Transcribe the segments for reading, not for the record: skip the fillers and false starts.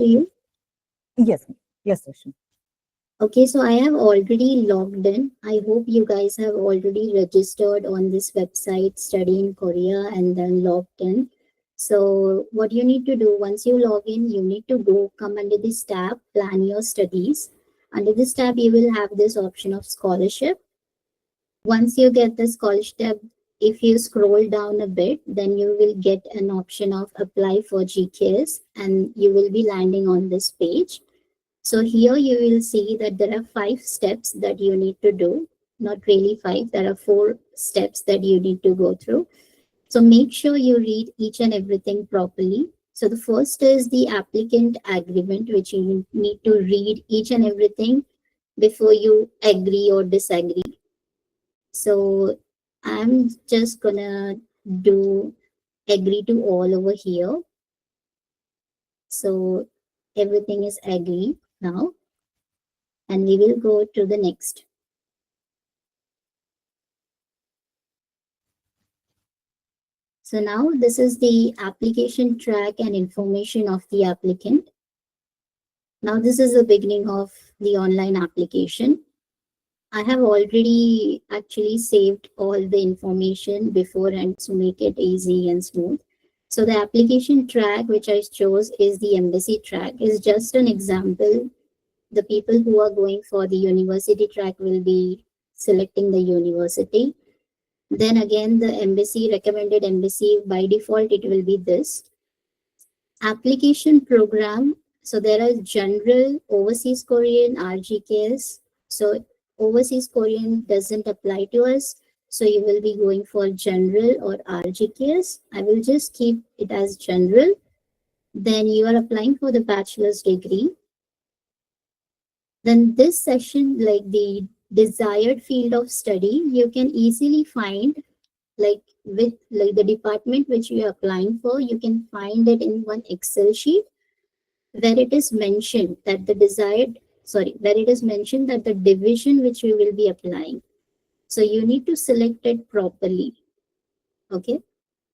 to you? Yes, yes, Rashmi. Okay, so I have already logged in. I hope you guys have already registered on this website, Study in Korea, and then logged in. So, what you need to do once you log in, you need to come under this tab, Plan Your Studies. Under this tab, you will have this option of scholarship. Once you get the scholarship, if you scroll down a bit, then you will get an option of Apply for GKS, and you will be landing on this page. So here you will see that there are 5 steps that you need to do. Not really 5, there are 4 steps that you need to go through. So make sure you read each and everything properly. So the first is the applicant agreement, which you need to read each and everything before you agree or disagree. So I'm just gonna do agree to all over here. So everything is agree now, and we will go to the next. So now this is the application track and information of the applicant. Now this is the beginning of the online application. I have already actually saved all the information beforehand to make it easy and smooth. So the application track which I chose is the embassy track. Is just an example. The people who are going for the university track will be selecting the university. Then again, the embassy, recommended embassy, by default, it will be this. Application program. So there are general, overseas Korean, RGKS. So overseas Korean doesn't apply to us. So you will be going for general or RGKS. I will just keep it as general. Then you are applying for the bachelor's degree. Then this session, like the desired field of study, you can easily find, like with like the department which you are applying for, you can find it in one Excel sheet where it is mentioned that where it is mentioned that the division which you will be applying. So you need to select it properly. Okay.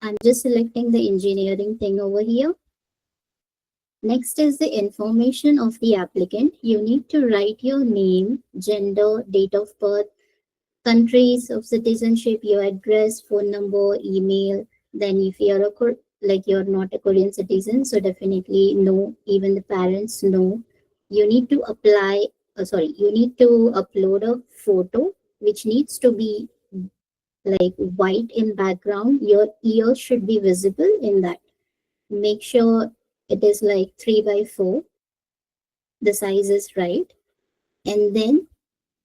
I'm just selecting the engineering thing over here. Next is the information of the applicant. You need to write your name, gender, date of birth, countries of citizenship, your address, phone number, email. Then if you're you're not a Korean citizen, so definitely no. Even the parents know. You need to you need to upload a photo which needs to be like white in background. Your ears should be visible in that. Make sure it is like 3 by 4. The size is right. And then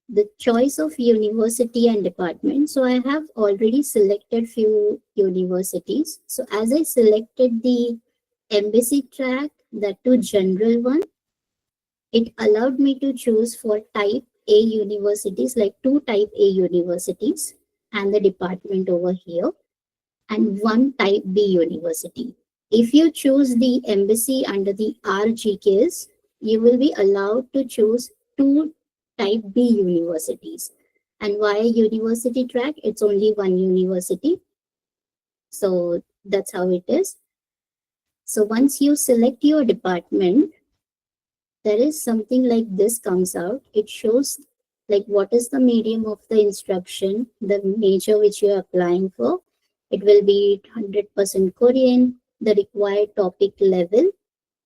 the choice of university and department. So I have already selected few universities. So as I selected the embassy track, that to general one, it allowed me to choose for type A universities, like 2 type A universities and the department over here, and 1 type B university. If you choose the embassy under the RGKs, you will be allowed to choose 2 type B universities. And via university track, it's only one university. So that's how it is. So once you select your department, there is something like this comes out. It shows like what is the medium of the instruction, the major which you are applying for. It will be 100% Korean, the required topic level,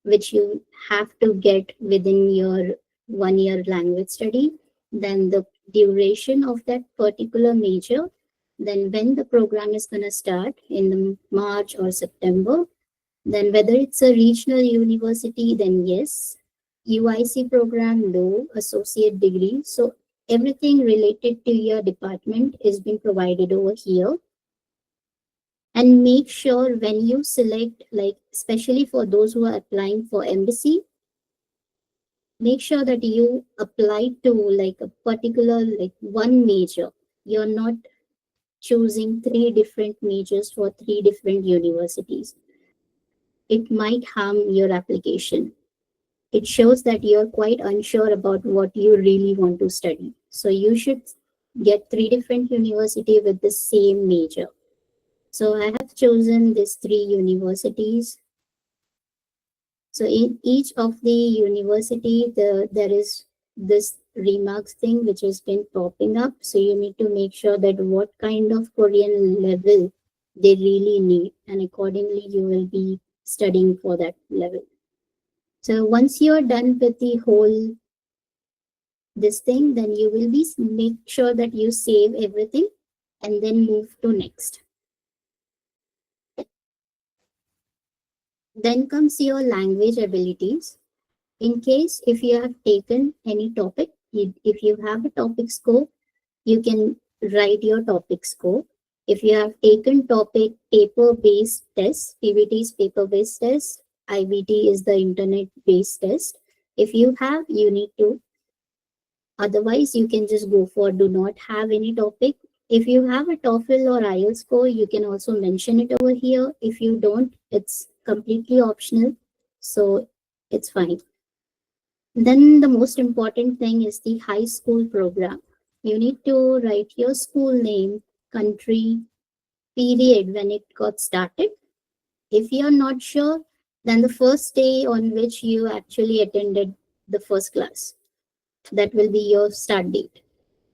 which you have to get within your 1 year language study, then the duration of that particular major, then when the program is going to start in the March or September, then whether it's a regional university, then yes, UIC program, no, associate degree. So everything related to your department is being provided over here. And make sure when you select, like especially for those who are applying for embassy, make sure that you apply to like a particular, like one major. You're not choosing 3 different majors for 3 different universities. It might harm your application. It shows that you're quite unsure about what you really want to study. So you should get 3 different university with the same major. So I have chosen these 3 universities. So in each of the university, there is this remarks thing which has been popping up. So you need to make sure that what kind of Korean level they really need, and accordingly you will be studying for that level. So once you are done with the whole this thing, then you will be make sure that you save everything and then move to next. Then comes your language abilities. In case if you have taken any topic, if you have a topic scope, you can write your topic scope. If you have taken topic paper-based test, PBT is paper-based test, IBT is the internet-based test. If you have, you need to. Otherwise, you can just go for do not have any topic. If you have a TOEFL or IELTS score, you can also mention it over here. If you don't, it's completely optional. So it's fine. Then the most important thing is the high school program. You need to write your school name, country, period when it got started. If you're not sure, then the first day on which you actually attended the first class, that will be your start date.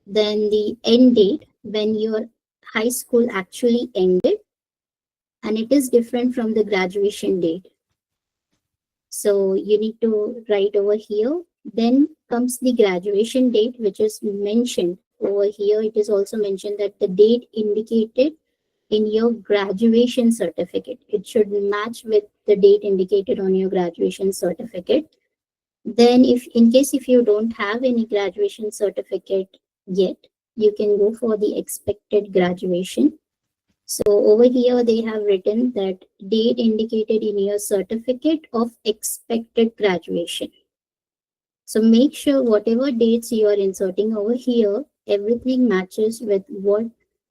Then the end date when your high school actually ended, and it is different from the graduation date. So you need to write over here. Then comes the graduation date, which is mentioned over here. It is also mentioned that the date indicated in your graduation certificate, it should match with the date indicated on your graduation certificate. Then if in case if you don't have any graduation certificate yet, you can go for the expected graduation. So over here they have written that date indicated in your certificate of expected graduation. So make sure whatever dates you are inserting over here, everything matches with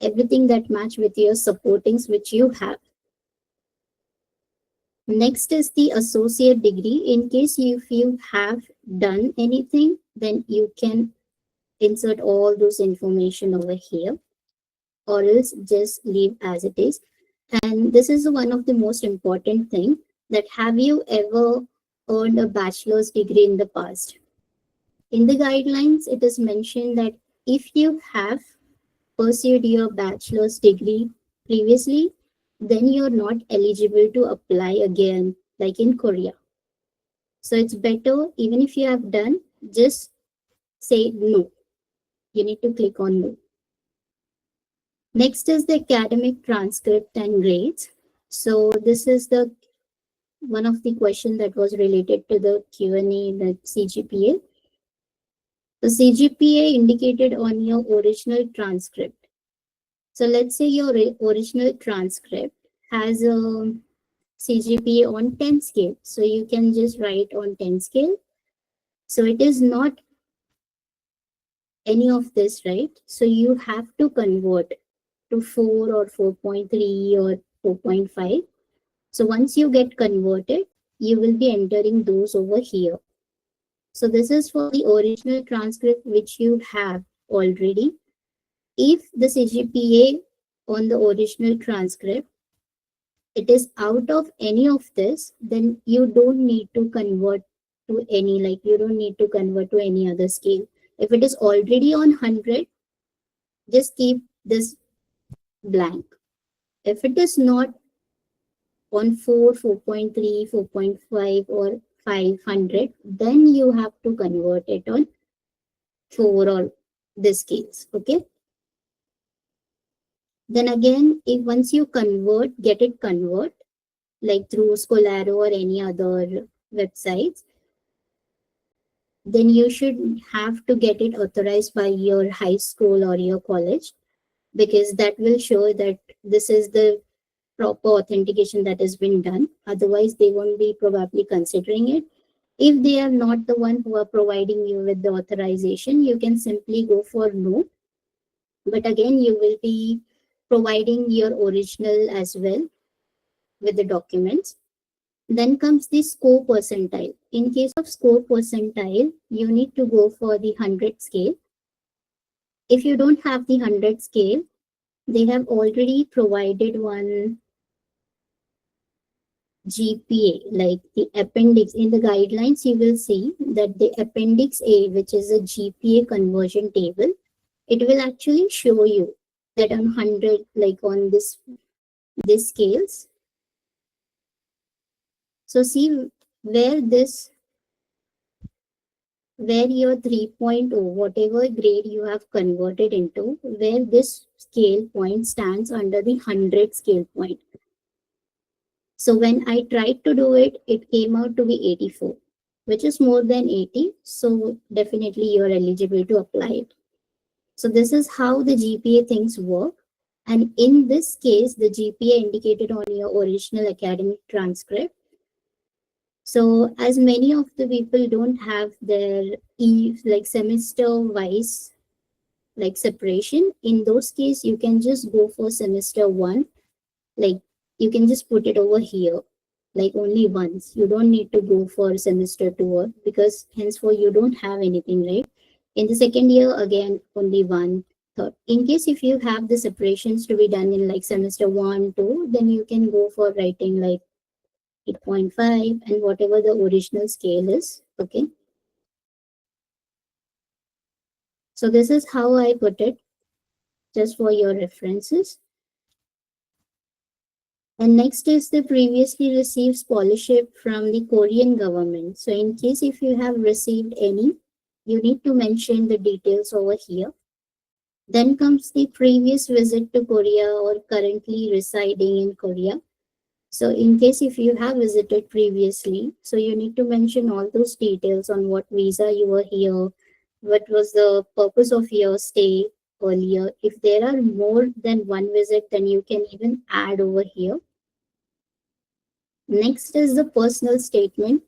everything that match with your supportings which you have. Next is the associate degree. In case if you have done anything, then you can insert all those information over here, or else just leave as it is. And this is one of the most important thing, that have you ever earned a bachelor's degree in the past? In the guidelines, it is mentioned that if you have pursued your bachelor's degree previously, then you're not eligible to apply again, like in Korea. So it's better, even if you have done, just say no. You need to click on no. Next is the academic transcript and grades. So this is the one of the question that was related to the Q&A, the CGPA. The CGPA indicated on your original transcript. So let's say your original transcript has a CGPA on 10 scale. So you can just write on 10 scale. So it is not any of this, right? So you have to convert to 4 or 4.3 or 4.5. So once you get converted, you will be entering those over here. So this is for the original transcript which you have already. If the CGPA on the original transcript, it is out of any of this, then you don't need to convert to any, like you don't need to convert to any other scale. If it is already on 100, just keep this blank. If it is not on 4, 4.3, 4.5 or 500, then you have to convert it on 4 or the scales. Okay. Then again, if once you get it convert, like through Scholaro or any other websites, then you should have to get it authorized by your high school or your college, because that will show that this is the proper authentication that has been done. Otherwise, they won't be probably considering it. If they are not the one who are providing you with the authorization, you can simply go for no. But again, you will be providing your original as well with the documents. Then comes the score percentile. In case of score percentile, you need to go for the 100 scale. If you don't have the 100 scale, they have already provided one GPA, like the appendix in the guidelines, you will see that the appendix A, which is a GPA conversion table, it will actually show you that on 100, like on this scales. So see where where your 3.0, whatever grade you have converted into, where this scale point stands under the 100 scale point. So when I tried to do it, it came out to be 84, which is more than 80. So definitely you're eligible to apply it. So this is how the GPA things work. And in this case, the GPA indicated on your original academic transcript. So as many of the people don't have their like semester wise like separation, in those cases you can just go for semester one, like you can just put it over here, like only once. You don't need to go for semester two because henceforth you don't have anything, right? In the second year, again, only one. Third, in case if you have the separations to be done in like semester one, two, then you can go for writing like 8.5 and whatever the original scale is. Okay. So this is how I put it, just for your references. And next is the previously received scholarship from the Korean government. So in case if you have received any, you need to mention the details over here. Then comes the previous visit to Korea or currently residing in Korea. So in case if you have visited previously, so you need to mention all those details on what visa you were here, what was the purpose of your stay earlier. If there are more than one visit, then you can even add over here. Next is the personal statement.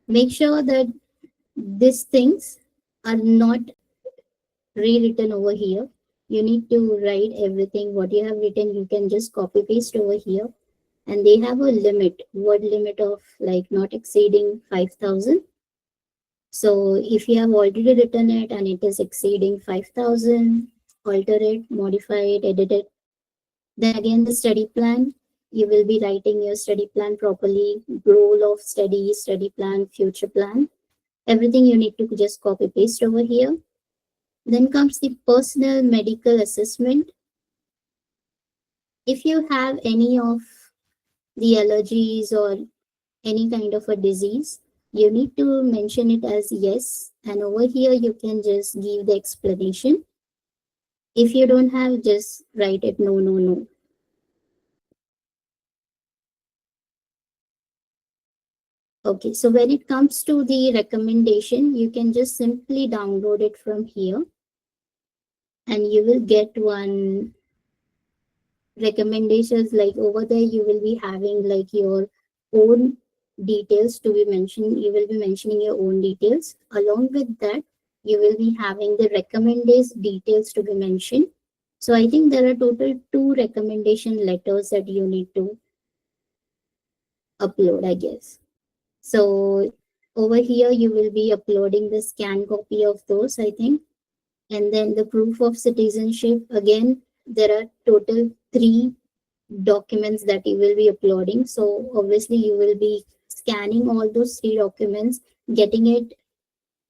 Make sure that these things are not rewritten over here. You need to write everything what you have written. You can just copy paste over here, and they have a limit, word limit of like not exceeding 5,000. So if you have already written it and it is exceeding 5,000, alter it, modify it, edit it. Then again, the study plan, you will be writing your study plan properly, goal of study, study plan, future plan. Everything you need to just copy paste over here. Then comes the personal medical assessment. If you have any of the allergies or any kind of a disease, you need to mention it as yes. And over here, you can just give the explanation. If you don't have, just write it no, no, no. Okay, so when it comes to the recommendation, you can just simply download it from here and you will get one recommendations. Like over there you will be having like your own details to be mentioned. You will be mentioning your own details. Along with that, you will be having the recommended details to be mentioned. So I think there are total 2 recommendation letters that you need to upload, I guess. So over here you will be uploading the scan copy of those, I think. And then the proof of citizenship, again, there are total 3 documents that you will be uploading. So obviously you will be scanning all those 3 documents, getting it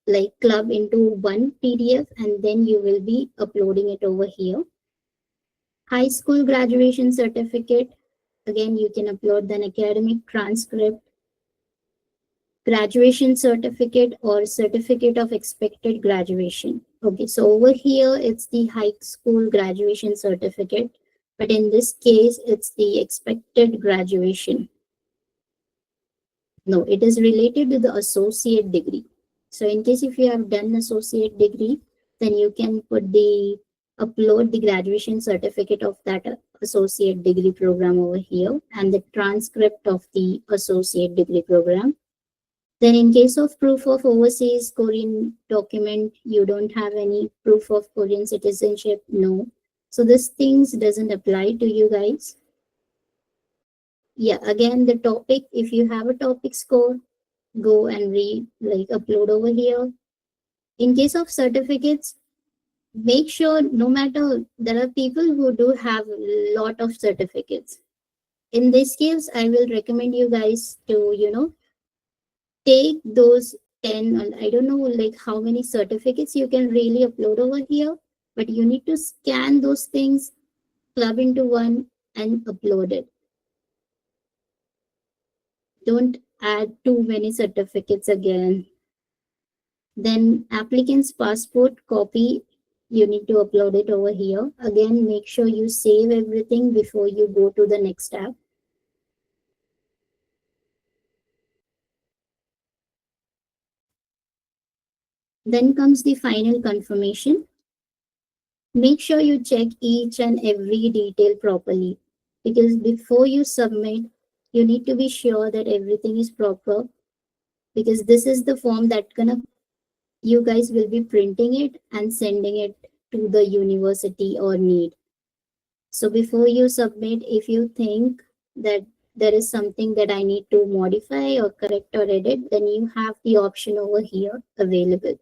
like club into one PDF, and then you will be uploading it over here. High school graduation certificate, again, you can upload an academic transcript, graduation certificate or certificate of expected graduation. Okay, so over here it's the high school graduation certificate, but in this case it's the expected graduation. No, it is related to the associate degree. So in case if you have done associate degree, then you can put the upload the graduation certificate of that associate degree program over here and the transcript of the associate degree program. Then in case of proof of overseas Korean document, you don't have any proof of Korean citizenship, no. So this things doesn't apply to you guys. Yeah, again, the topic, if you have a topic score, go and read, like upload over here. In case of certificates, make sure no matter, there are people who do have a lot of certificates. in this case, I will recommend you guys to, take those 10, or I don't know like how many certificates you can really upload over here, but you need to scan those things, club into one, and upload it. Don't add too many certificates again. Then applicant's passport copy, you need to upload it over here. Again, make sure you save everything before you go to the next tab. Then comes the final confirmation. Make sure you check each and every detail properly, because before you submit, you need to be sure that everything is proper, because this is the form that gonna you guys will be printing it and sending it to the university or need. So before you submit, if you think that there is something that I need to modify or correct or edit, then you have the option over here available.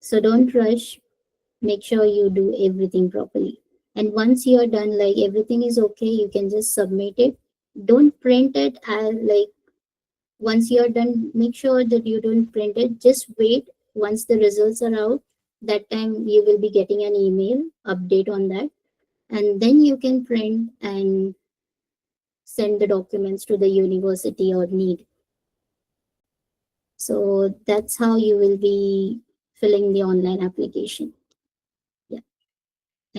So don't rush. Make sure you do everything properly. And once you're done, like everything is okay, you can just submit it. Don't print it as like once you're done, make sure that you don't print it. Just wait once the results are out. That time you will be getting an email update on that. And then you can print and send the documents to the university or need. So that's how you will be filling the online application.